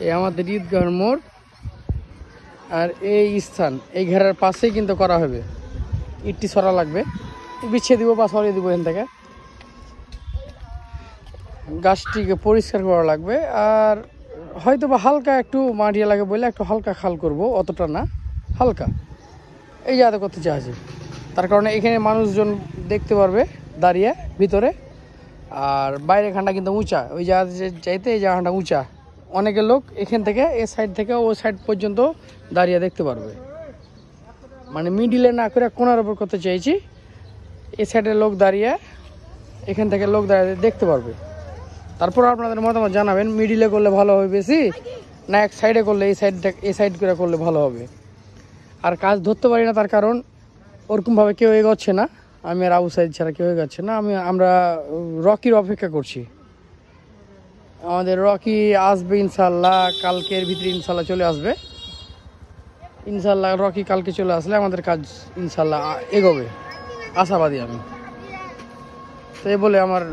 এই আমাদের ঈদগাহর মোড়, আর এই স্থান এই ঘেরার পাশেই কিন্তু করা হবে। ইটটি ছড়া লাগবে, বিছিয়ে দিব বা ছড়িয়ে দিব। এখান থেকে গাছটিকে পরিষ্কার করা লাগবে, আর হয়তো বা হালকা একটু মাটিয়া লাগে বলে একটু হালকা খাল করব, অতটা না, হালকা এই জায়গাতে করতে চাইছি। তার কারণে এখানে মানুষজন দেখতে পারবে দাঁড়িয়ে ভিতরে। আর বাইরের খানটা কিন্তু উঁচা, ওই জায়গাতে চাইতে এই জায়গাটা উঁচা, অনেকে লোক এখান থেকে এ সাইড থেকে ও সাইড পর্যন্ত দাঁড়িয়ে দেখতে পারবে। মানে মিডিলে না করে কোনার উপর করতে চাইছি, এ সাইডের লোক দাঁড়িয়ে এখান থেকে লোক দাঁড়িয়ে দেখতে পারবে। তারপর আপনাদের মতামত জানাবেন, মিডিলে করলে ভালো হবে বেশি, না এক সাইডে করলে এই সাইড করে করলে ভালো হবে। আর কাজ ধরতে পারি না, তার কারণ ওরকমভাবে কেউ এগোচ্ছে না। আমি আর আবু সাইদ ছাড়া কেউ এগোচ্ছে না। আমরা রকির অপেক্ষা করছি। আমাদের রকি আসবে ইনশাল্লাহ, কালকের ভিতরে ইনশাল্লাহ চলে আসবে। ইনশাল্লাহ রকি কালকে চলে আসলে আমাদের কাজ ইনশাল্লাহ এগোবে, আশাবাদী আমি। তো এই বলে আমার